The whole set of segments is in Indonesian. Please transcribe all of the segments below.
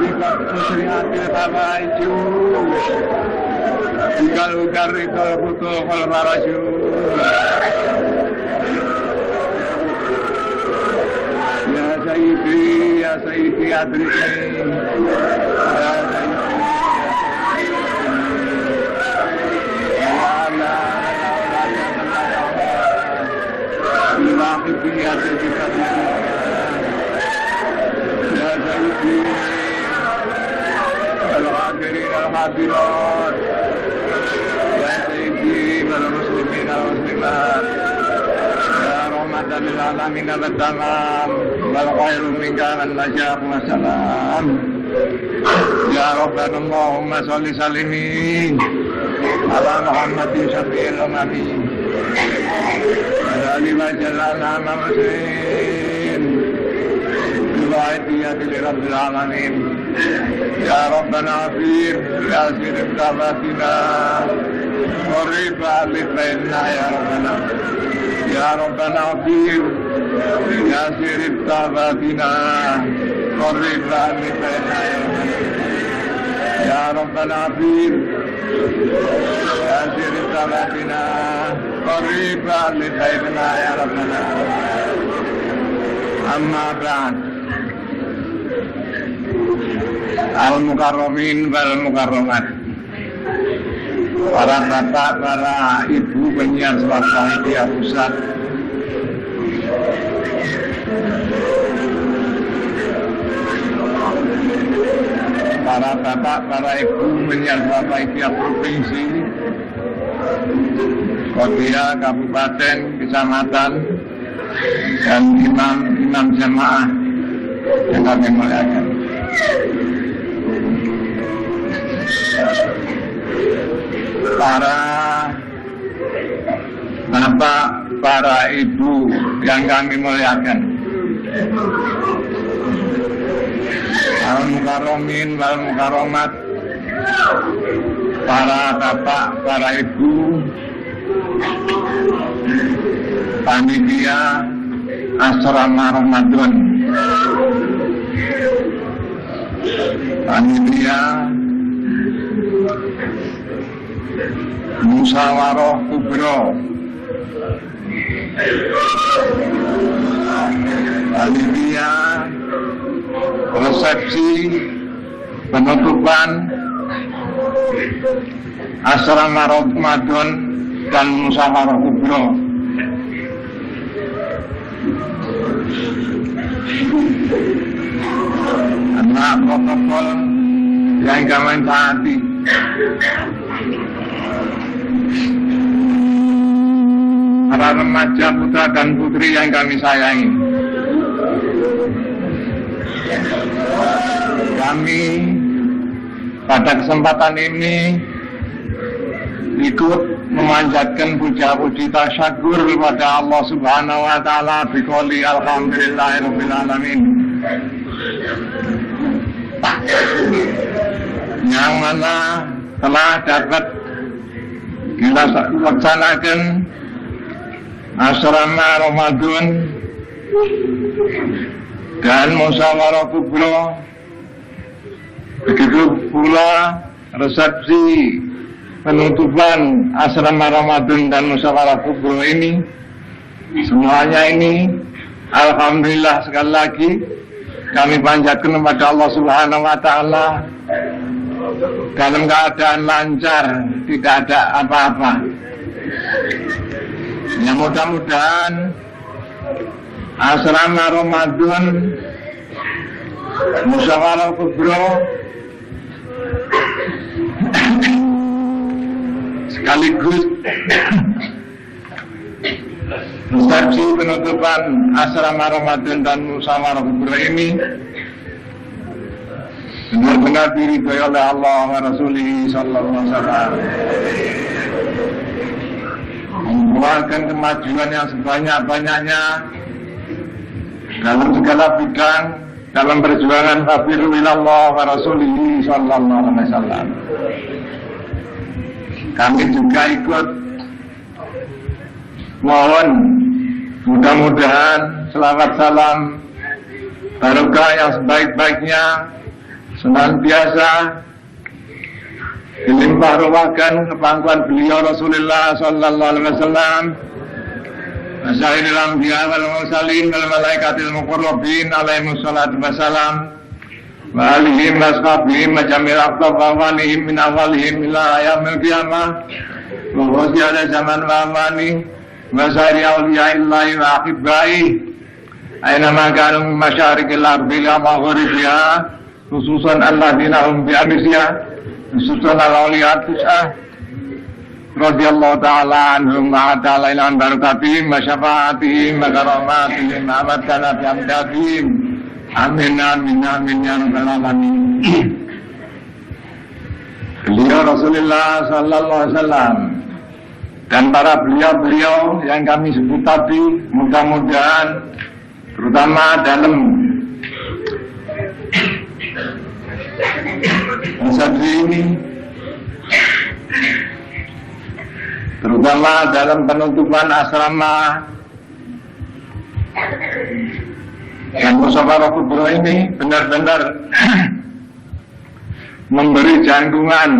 Sifat muslihatil habaiju Ugal-ugal ridol butuh kol maraju Ya Sayyidi adrikni Ya Sayyidi Ya Sayyidi Ya Sayyidi Al-Hadirin Al-Hadirat Ya Sayyidi Al-Muslimin Al-Muslimat Ya Rahmatan Lil-Alamin Al-Tamam Wal khairu minka al-najah wa salam Ya Rabbana Allahumma salli salimin Ala Muhammadin Syafi'il Umamin Ali wa jalala mamasin Biwa'idiyati li Rabbil Alamin Ya Rabbana Afir Ya Sirif Tabatina Qoriba Alifainna Ya Rabbana Ya Rabbana Afir Ya Sirif Tabatina Qoriba Alifainna Ya Rabbana Ya Rabbana Afir Ya Sirif Tabatina Qoriba Alifainna Ya Rabbana Amma ba'd Al-Mukarramin wal-Mukarramat para bapak, para ibu penyiar swasta media pusat para bapak, para ibu penyiar swasta media provinsi kota, kabupaten, kecamatan dan imam jamaah yang kami muliakan. Para bapak, para ibu yang kami muliakan, al-mukarramin wal mukarramat, para bapak, para ibu panitia asrama Ramadan, panitia musyawarah kubra, panitia resepsi penutupan asrama Ramadan dan musyawarah kubra, anak protokol yang kami taati, para remaja putra dan putri yang kami sayangi. Kami pada kesempatan ini ikut memanjatkan puja-puji tasyakur kepada Allah Subhanahu wa taala biqouli alhamdulillahirabbil alamin. Yang mana telah dapat dilaksanakan asrama Ramadan dan musyawarah kubra, begitu pula resepsi penutupan asrama Ramadan dan musyawarah kubra ini. Semuanya ini alhamdulillah sekali lagi kami panjatkan kepada Allah Subhanahu wa taala dalam keadaan lancar, tidak ada apa-apa. Ya mudah-mudahan asrama Ramadan musyawarah kubra sekaligus resepsi penutupan asrama Ramadan dan musyawarah kubra ini benar-benar diridhoi oleh Allah wa Rasulih sallallahu alaihi wasallam, membuahkan kemajuan yang sebanyak-banyaknya dalam segala bidang dalam perjuangan fafiru ilallah wa Rasulih sallallahu alaihi wasallam. Kami juga ikut mohon mudah-mudahan selawat salam barokah yang sebaik-baiknya senantiasa dilimpah ruahkan kepangkuan beliau Rasulullah sallallahu alaihi wasallam, Sayyidil Anbiya wal Mursalin wal Malaikatil Muqarrabin alaihi wassalatu wassalam, wa alihim wa ashabihim wa jamil aqtab wa walihim min awalihim ila yaumil qiyamah, wa wasi'ala zaman wa amani wa sa'iri awliya'illahi wa akhibba'i aina ma kanu min masyariqil ardi ila maghribiha, khususan alladzina hum bi amsiyah, khususan al-awliya tis'ah radhiyallahu ta'ala anhum wa ta'ala ila barakatihim wa syafaatihim wa karamatihim wa amatana bi amdadihim. Amin amin amin ya rabbal alamin. Beliau Rasulullah sallallahu alaihi wasallam dan para beliau-beliau yang kami sebut tadi, mudah-mudahan terutama dalam masa ini, terutama dalam penutupan asrama dan musyawarah kubro ini benar-benar memberi jangkungan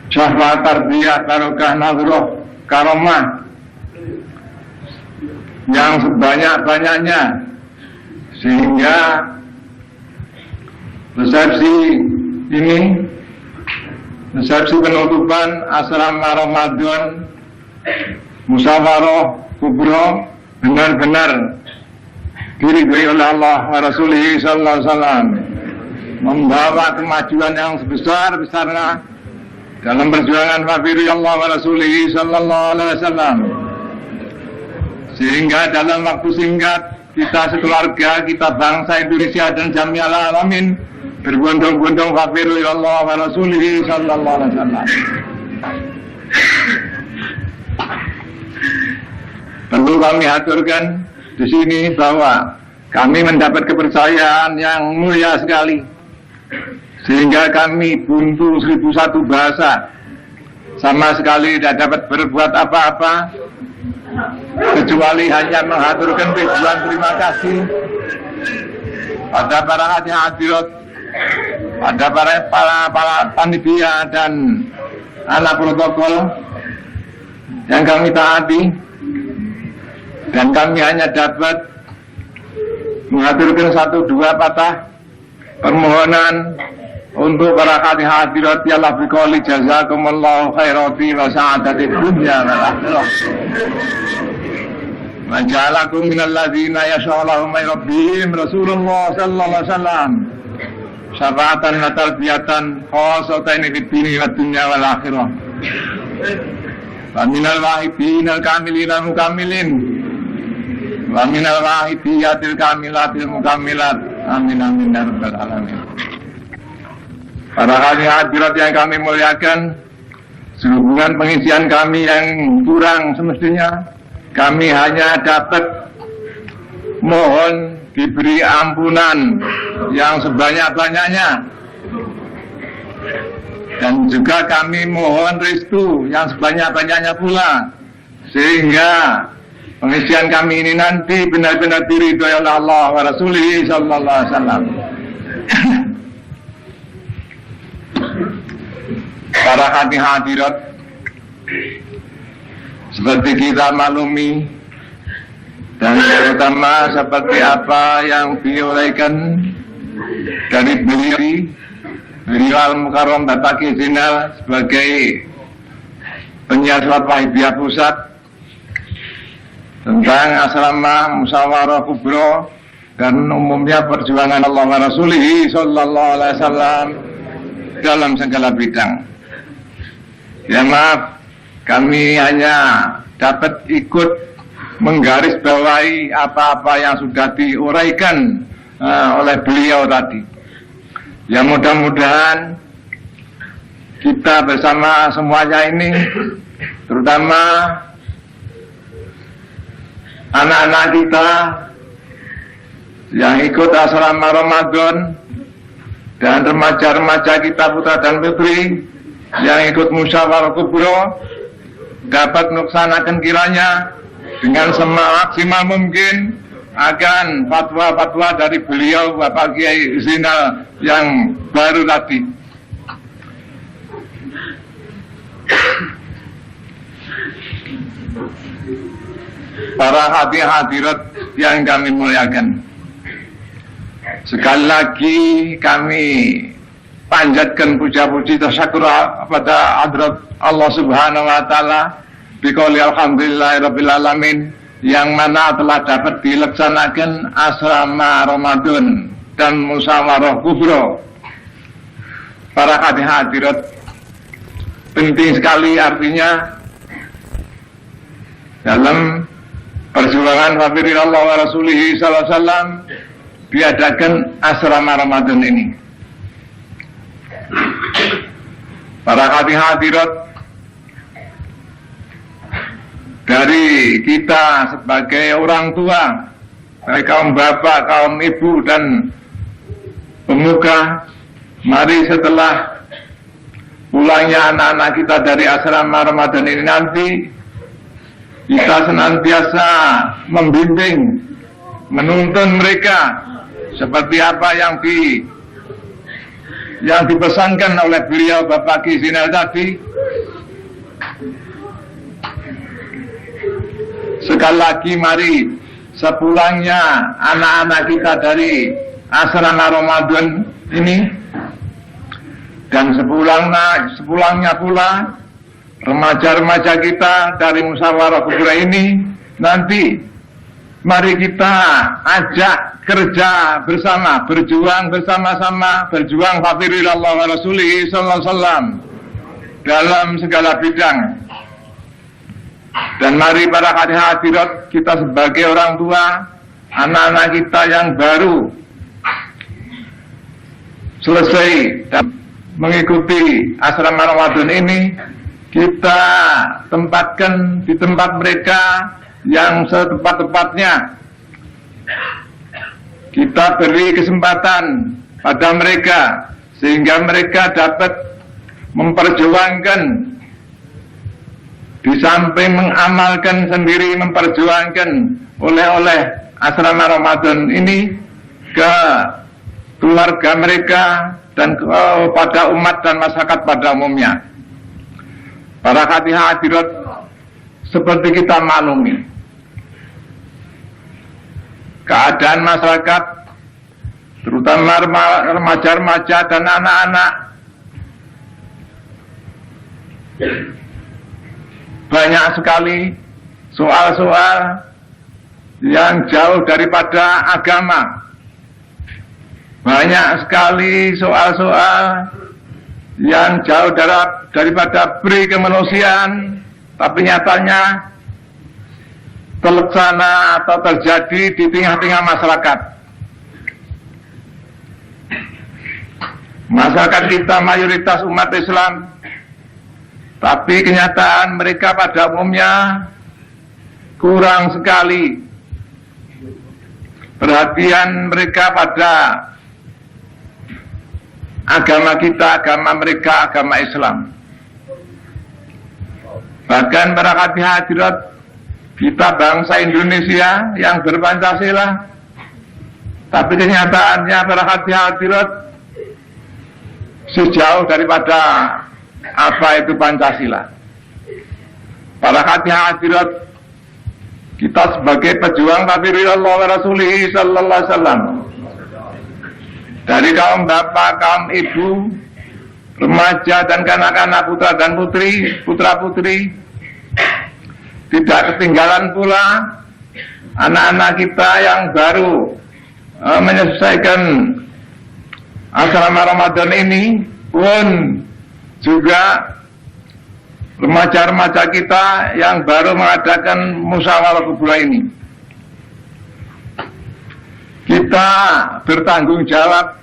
syafaat tarbiyah barokah nazroh karomah yang sebanyak-banyaknya, sehingga resepsi ini, resepsi penutupan asrama Ramadan musyawarah kubro benar-benar diridhoi oleh Allah wa Rasulih sallallahu alaihi wasallam, membawa kemajuan yang sebesar-besarnya dalam perjuangan wafiri Allah wa Rasulih sallallahu alaihi wasallam, sehingga dalam waktu singkat kita sekeluarga, kita bangsa Indonesia dan jami'al alamin berbondong-bondong wafiri Allah wa Rasulih sallallahu alaihi wasallam. Perlu kami aturkan di sini bahwa kami mendapat kepercayaan yang mulia sekali, sehingga kami buntu 1001 bahasa, sama sekali tidak dapat berbuat apa-apa kecuali hanya mengaturkan tujuan terima kasih pada para hadirat, pada para panitia dan anak protokol yang kami taati, dan kami hanya dapat mengaturkan 1-2 patah permohonan untuk para hadirat ya Allah biqouli jazakumullahu khairati wa sa'adati dunya wal akhirah. Wa ja'alakum minal ladzina yasha'allahu min rabbihim Rasulullah sallallahu alaihi wasallam syafaatan wa tarbiyatan khosatan fid dini wad dunya wal akhirah. Wa minal wahidin al kamilin al mukamilin wa minal wahidiyatil kamilatil mukamilat. Amin amin ya rabbal alamin. Para hadirat yang kami muliakan, sehubungan pengisian kami yang kurang semestinya, kami hanya dapat mohon diberi ampunan yang sebanyak-banyaknya, dan juga kami mohon restu yang sebanyak-banyaknya pula, sehingga pengisian kami ini nanti benar-benar diridhoi oleh Allah wa Rasulih sallallahu alaihi wasallam. Para hadirat, seperti kita maklumi dan terutama seperti apa yang diuraikan dari beliau Al-Mukarram Bapak Kiai Zainal sebagai penyiar surat Wahidiyah Pusat tentang asrama musyawarah kubro dan umumnya perjuangan Allah wa Rasulih sallallahu alaihi wasallam dalam segala bidang. Ya maaf, kami hanya dapat ikut menggarisbawahi apa-apa yang sudah diuraikan oleh beliau tadi. Ya mudah-mudahan kita bersama semuanya ini, terutama anak-anak kita yang ikut asrama Ramadan dan remaja-remaja kita putra dan putri yang ikut musyawarah kubro dapat melaksanakan kiranya dengan semaksimal mungkin akan fatwa-fatwa dari beliau Bapak Kiai Zainal yang baru tadi. Para hadirat yang kami muliakan, sekali lagi kami panjatkan puja-puji tasyakur pada hadrat Allah Subhanahu wa taala biqouli alhamdulillahirabbil alamin, yang mana telah dapat dilaksanakan asrama Ramadan dan musyawarah kubro. Para hadirat, penting sekali artinya dalam perjuangan Fafirillah wa Rasulihi sallallahu alaihi wasallam diadakan asrama Ramadan ini. Para hadirat, dari kita sebagai orang tua, baik kaum bapak, kaum ibu dan pemuka, mari setelah pulangnya anak-anak kita dari asrama Ramadan ini nanti, kita senantiasa membimbing, menuntun mereka seperti apa yang dipesankan oleh beliau Bapak Kiai Zainal tadi. Sekali lagi mari sepulangnya anak-anak kita dari asrama Ramadan ini, dan sepulangnya pula remaja-remaja kita dari musyawarah kubro ini, nanti mari kita ajak kerja bersama, berjuang bersama-sama, berjuang Fafirillah wa Rasulihi sallallahu alaihi wasallam dalam segala bidang. Dan mari para hadirat, kita sebagai orang tua, anak-anak kita yang baru selesai dan mengikuti asrama Ramadan ini, kita tempatkan di tempat mereka yang setepat-tepatnya. Kita beri kesempatan pada mereka sehingga mereka dapat memperjuangkan, di samping mengamalkan sendiri, memperjuangkan oleh asrama Ramadan ini ke keluarga mereka dan kepada umat dan masyarakat pada umumnya. Para hadirat, seperti kita maklumi, keadaan masyarakat, terutama remaja-remaja dan anak-anak, banyak sekali soal-soal yang jauh daripada agama. Banyak sekali soal-soal yang jauh daripada beri kemanusiaan, tapi nyatanya terlaksana atau terjadi di tengah-tengah masyarakat. Masyarakat kita mayoritas umat Islam, tapi kenyataan mereka pada umumnya kurang sekali perhatian mereka pada agama kita, agama mereka, agama Islam. Bahkan para hadirat, kita bangsa Indonesia yang berpancasila, tapi kenyataannya para hadirat sejauh daripada apa itu Pancasila. Para hadirat, kita sebagai pejuang Fafirillah wa Rasulihi sallallahu alaihi wasallam, dari kaum bapak, kaum ibu, remaja dan kanak-kanak, putra dan putra-putri, tidak ketinggalan pula anak-anak kita yang baru menyelesaikan asrama Ramadan ini, pun juga remaja-remaja kita yang baru mengadakan musyawarah kubro ini. Kita bertanggung jawab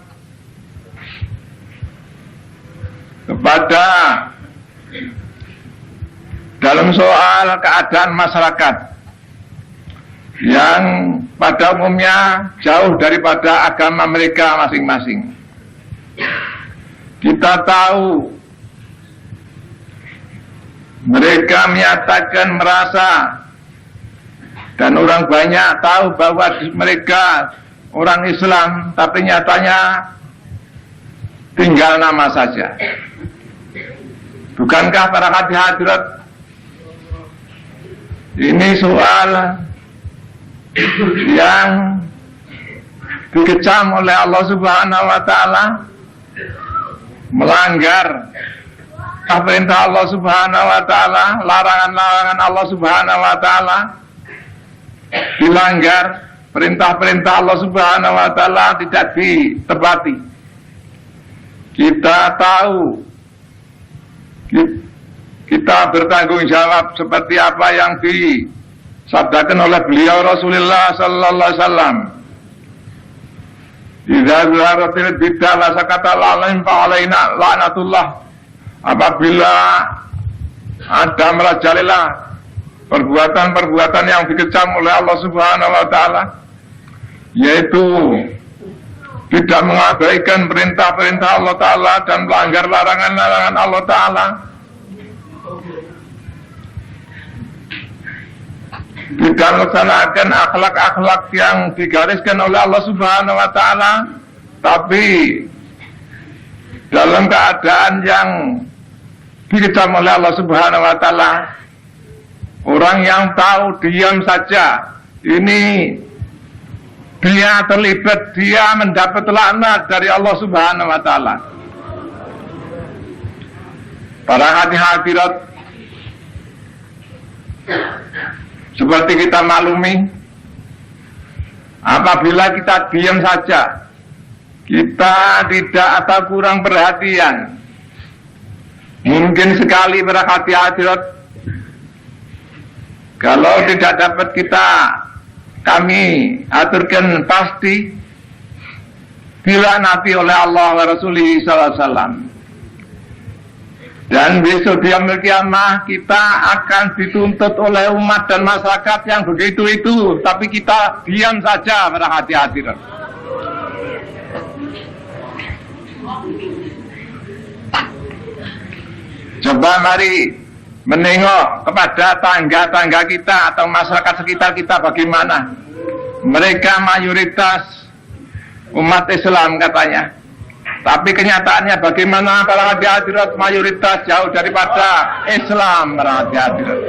kepada dalam soal keadaan masyarakat yang pada umumnya jauh daripada agama mereka masing-masing. Kita tahu mereka menyatakan merasa Dan orang banyak tahu bahwa mereka orang Islam, tapi nyatanya tinggal nama saja. Bukankah para hadirat ini soal yang dikecam oleh Allah Subhanahu wa Ta'ala, melanggar perintah Allah Subhanahu wa Ta'ala, larangan-larangan Allah Subhanahu wa Ta'ala, dilanggar perintah-perintah Allah Subhanahu wa Ta'ala tidak ditepati. Kita tahu, kita bertanggung jawab seperti apa yang disabdakan oleh beliau Rasulullah sallallahu alaihi wasallam. Idza zaharatil bid'ah la sakata la'alain fa'alaina la'natullah. Apabila ada merajalela perbuatan-perbuatan yang dikecam oleh Allah Subhanahu wa Ta'ala, yaitu tidak mengabaikan perintah-perintah Allah Ta'ala dan melanggar larangan-larangan Allah Ta'ala, tidak melaksanakan akhlak-akhlak yang digariskan oleh Allah Subhanahu wa Ta'ala, tapi dalam keadaan yang dikecam oleh Allah Subhanahu wa Ta'ala, orang yang tahu diam saja, ini dia terlibat, dia mendapat laknat dari Allah Subhanahu wa Ta'ala. Para hadirat, seperti kita maklumi, apabila kita diam saja, kita tidak atau kurang perhatian, mungkin sekali para hadirat, kalau tidak dapat kami aturkan pasti dilaknati oleh Allah wa Rasulullah sallallahu alaihi wasallam. Dan besok di yaumul kiamah kita akan dituntut oleh umat dan masyarakat yang begitu itu, tapi kita diam saja para hadirat. Coba mari menengok kepada tangga-tangga kita atau masyarakat sekitar kita bagaimana. Mereka mayoritas umat Islam katanya, tapi kenyataannya bagaimana para hadirat? Mayoritas jauh daripada Islam para hadirat.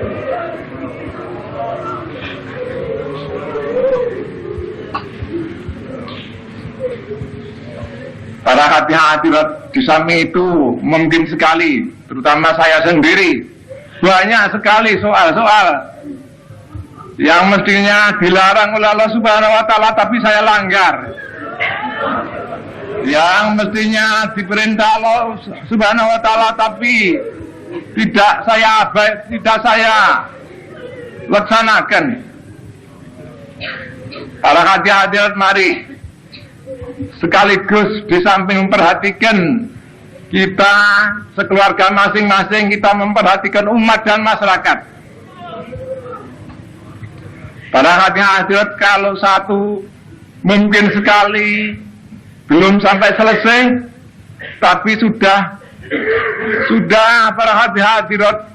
Para hadirat di samping itu mungkin sekali, terutama saya sendiri, banyak sekali soal-soal yang mestinya dilarang oleh Allah Subhanahu wa Ta'ala, tapi saya langgar. Yang mestinya diperintah Allah Subhanahu wa Ta'ala, tapi tidak saya laksanakan. Para hadirat, mari sekaligus di samping memperhatikan kita sekeluarga masing-masing, kita memperhatikan umat dan masyarakat. Para hadirat, kalau satu mungkin sekali belum sampai selesai, tapi sudah para hadirat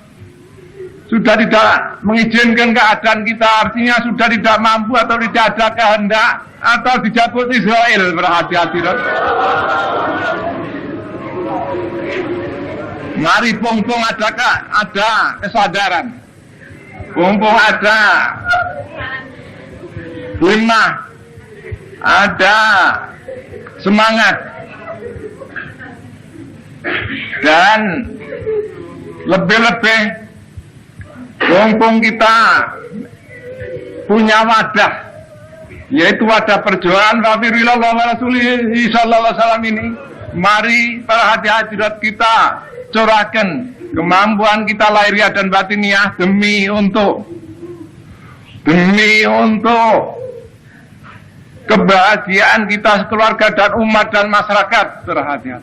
sudah tidak mengizinkan keadaan kita, artinya sudah tidak mampu atau tidak ada kehendak atau dijabut Israel para hadirat. Mari pung-pung ada kesadaran, pung-pung ada himmah, ada semangat, dan lebih-lebih pung-pung kita punya wadah, yaitu wadah perjuangan Rasulullah sallallahu alaihi wasallam ini. Mari para hadirat kita curahkan kemampuan kita lahiriah dan batiniah demi untuk kebahagiaan kita sekeluarga dan umat dan masyarakat terhadap,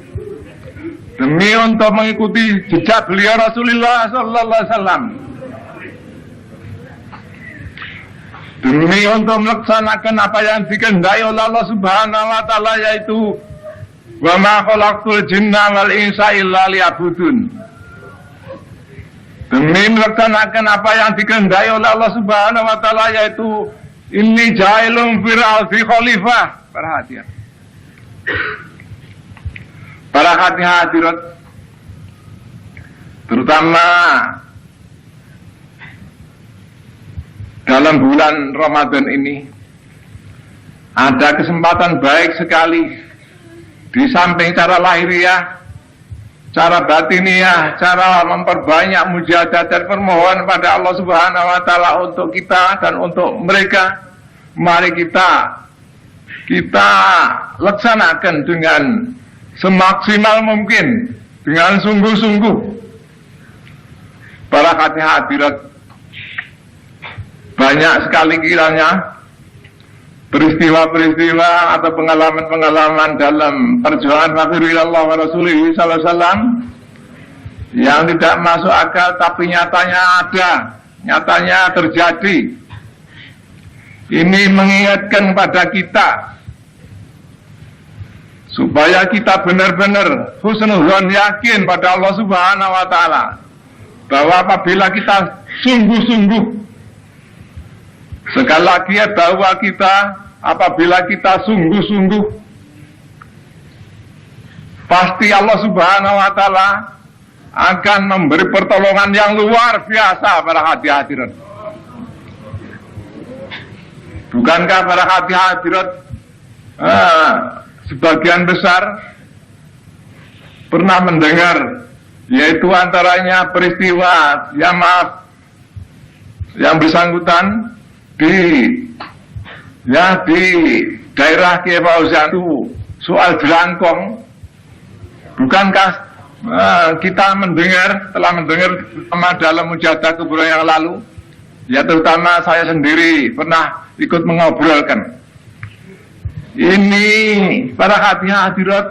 demi untuk mengikuti jejak beliau Rasulullah sallallahu alaihi wasallam, demi untuk melaksanakan apa yang dikehendaki oleh Allah Subhanahu wa Ta'ala, yaitu wa ma khalaqtul jinna wal insa illa liya'budun. demi melaksanakan apa yang dikehendaki oleh Allah Subhanahu wa taala, yaitu inni jailun fil ardi khalifah. Perhatian. Para hadirat, terutama dalam bulan Ramadan ini, ada kesempatan baik sekali. Di samping cara lahiriah, cara batiniah, cara memperbanyak mujahadah dan permohonan pada Allah Subhanahu wa taala untuk kita dan untuk mereka, mari kita laksanakan dengan semaksimal mungkin, dengan sungguh-sungguh. Para hadirat, banyak sekali kiranya peristiwa-peristiwa atau pengalaman-pengalaman dalam perjuangan Rasulullah wa Rasulih sallallahu alaihi wasallam yang tidak masuk akal, tapi nyatanya ada, nyatanya terjadi. Ini mengingatkan pada kita supaya kita benar-benar husnuzon, yakin pada Allah Subhanahu wa taala, bahwa apabila kita sungguh-sungguh, sekali lagi ya, bahwa kita apabila kita sungguh-sungguh, pasti Allah Subhanahu wa taala akan memberi pertolongan yang luar biasa para hadirat. Bukankah para hadirat sebagian besar pernah mendengar, yaitu antaranya peristiwa yang bersangkutan di daerah Kiai Fauzan itu soal jelangkong. Bukankah kita telah mendengar dalam mujahadah kuburan yang lalu, ya terutama saya sendiri pernah ikut mengobrolkan. Ini para hadirat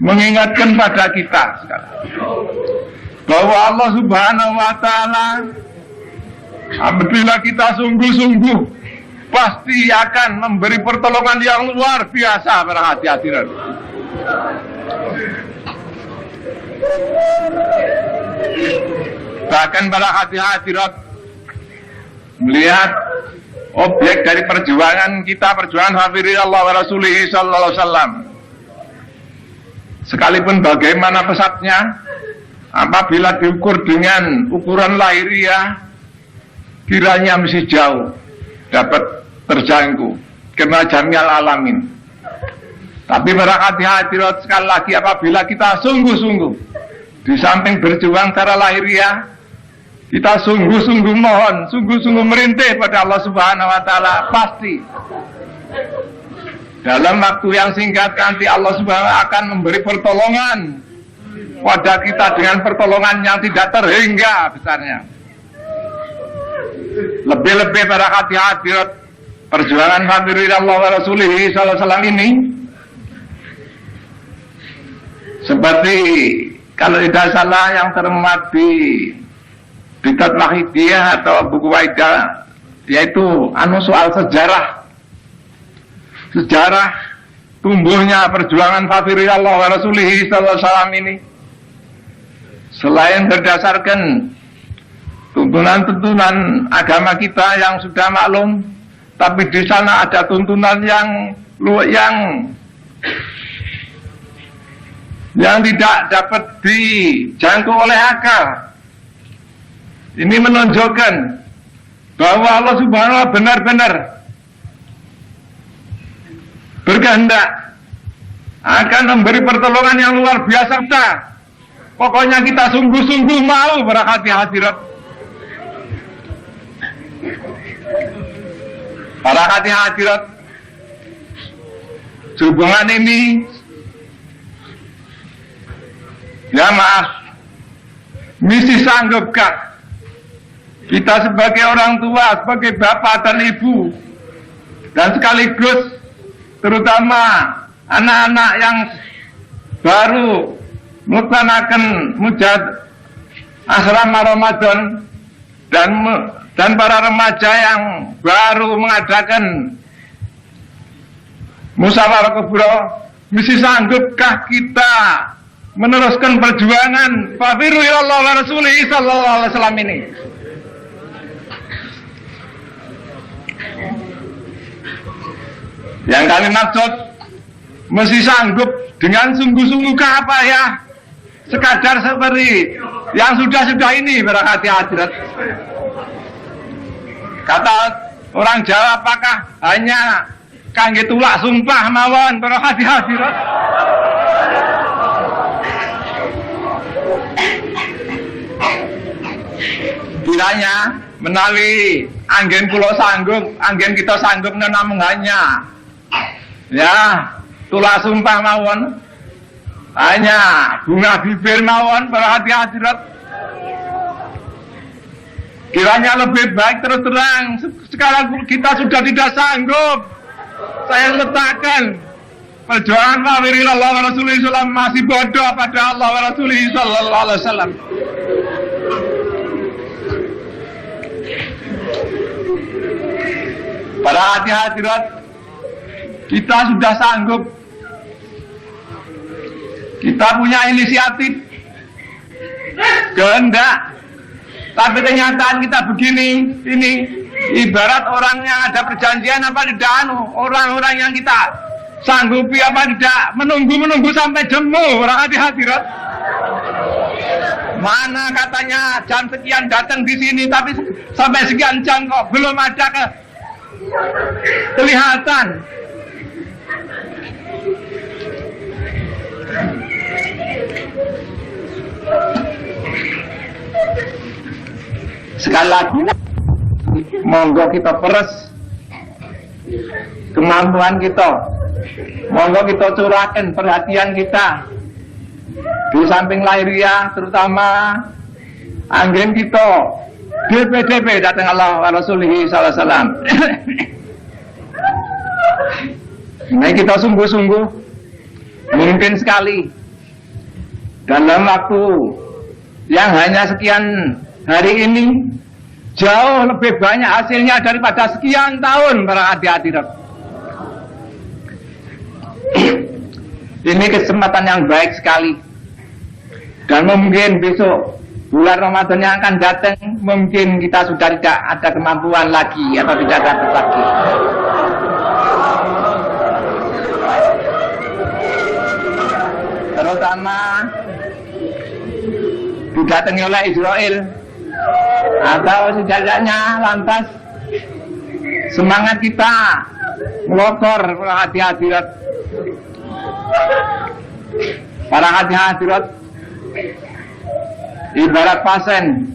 mengingatkan pada kita sekarang, bahwa Allah Subhanahu wa taala apabila kita sungguh-sungguh pasti akan memberi pertolongan yang luar biasa para hadirat. Bahkan para hadirat melihat objek dari perjuangan kita, perjuangan Rasulullah wa Rasulih sallallahu alaihi wasallam, sekalipun bagaimana pesatnya, apabila diukur dengan ukuran lahiriah, kiranya masih jauh dapat terjangkau karena jami'al alamin. Tapi para hadirat, sekali lagi apabila kita sungguh-sungguh, di samping berjuang secara lahiriah, kita sungguh-sungguh mohon, sungguh-sungguh merintih pada Allah Subhanahu wa taala, pasti dalam waktu yang singkat nanti Allah Subhanahu wa taala akan memberi pertolongan pada kita dengan pertolongan yang tidak terhingga besarnya. Lebih-lebih para hadirat, perjuangan Rasulullah wa Rasulih sallallahu alaihi wasallam ini, seperti kalau tidak salah yang termuat di Bidat Wahidiyah atau buku Waidah, yaitu soal sejarah tumbuhnya perjuangan Rasulullah wa Rasulih sallallahu alaihi wasallam ini, selain berdasarkan tuntunan-tuntunan agama kita yang sudah maklum, tapi di sana ada tuntunan yang tidak dapat dijangkau oleh akal. Ini menunjukkan bahwa Allah Subhanahu wa taala benar-benar berkehendak akan memberi pertolongan yang luar biasa kita. Pokoknya kita sungguh-sungguh mau para hadirat. Para hadirat, hubungan ini, ya maaf, misi sanggupkah kita sebagai orang tua, sebagai bapak dan ibu, dan sekaligus terutama anak-anak yang baru melaksanakan mujahadah asrama Ramadan dan para remaja yang baru mengadakan musyawarah kubro, misi sanggupkah kita meneruskan perjuangan fafiru ilallah wa rasulihi sallallahu alaihi wasallam ini. Yang kami maksud mesti sanggup dengan sungguh-sungguh apa ya, sekadar seperti yang sudah-sudah ini berangkat hadirat. Kata orang Jawa, apakah hanya kangge tulak sumpah mawon berangkat hadirat? Kiranya menawi anggen kula sanggup, anggen kita sanggup namung hanya ya tulak sumpah mawon, hanya bunga bibir mawon berangkat hadirat. Kiranya lebih baik terus terang, sekarang kita sudah tidak sanggup. Saya letakkan perjuangan fafirillah wa rasulihi sallam masih bodoh pada Allah wa rasulihi sallallahu alaihi wasallam. Pada hadirat kita sudah sanggup, kita punya inisiatif, kehendak. Tapi kenyataan kita begini, ini ibarat orang yang ada perjanjian apa tidak, orang-orang yang kita sanggupi apa tidak, menunggu sampai jemu orang hadirat. Mana katanya jam sekian datang di sini, tapi sampai sekian jam kok belum ada kelihatan. Sekali lagi, monggo kita peres kemampuan kita, monggo kita curahkan perhatian kita di samping lahiriah, terutama anggen kita DPDP datang Allah wa rasulihi sallallahu alaihi wasallam. Nah, kita sungguh-sungguh mungkin sekali dalam waktu yang hanya sekian hari ini jauh lebih banyak hasilnya daripada sekian tahun para hadirat. Ini kesempatan yang baik sekali, dan mungkin besok bulan Ramadan yang akan datang mungkin kita sudah tidak ada kemampuan lagi atau tidak dapat lagi. Terutama didatangi oleh Israel, atau setidaknya lantas semangat kita melokor para hadirat. Para hadirat ibarat pasien,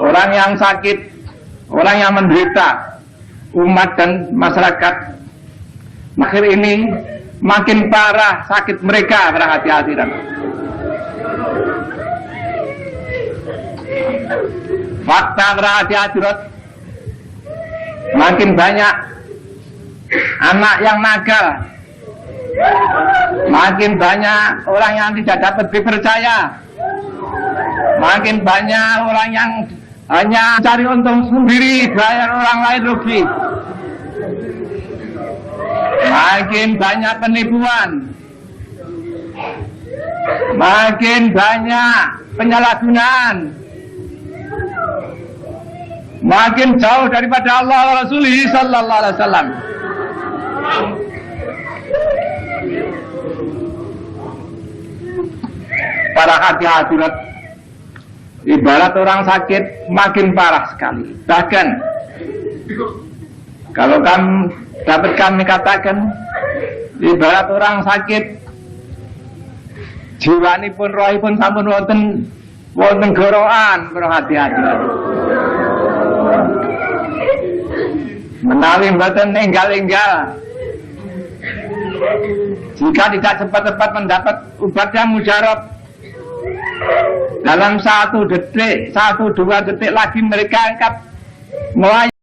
orang yang sakit, orang yang menderita, umat dan masyarakat. Akhir ini makin parah sakit mereka para hadirat. Fakta para hadirat, makin banyak anak yang nakal, makin banyak orang yang tidak dapat dipercaya, makin banyak orang yang hanya cari untung sendiri, bayar orang lain rugi, makin banyak penipuan, makin banyak penyalahgunaan, makin jauh daripada Allah wa Rasulih sallallahu alaihi wasallam. Para hadirat ibarat orang sakit, makin parah sekali. Bahkan kalau dapat kami katakan, ibarat orang sakit, jiwanipun rohipun sampun wonten gorokan para hadirat. Menawi mboten enggal-enggal, jika tidak cepat-cepat mendapat obat yang mujarab, dalam 1 detik, 1-2 detik lagi mereka angkat melayani.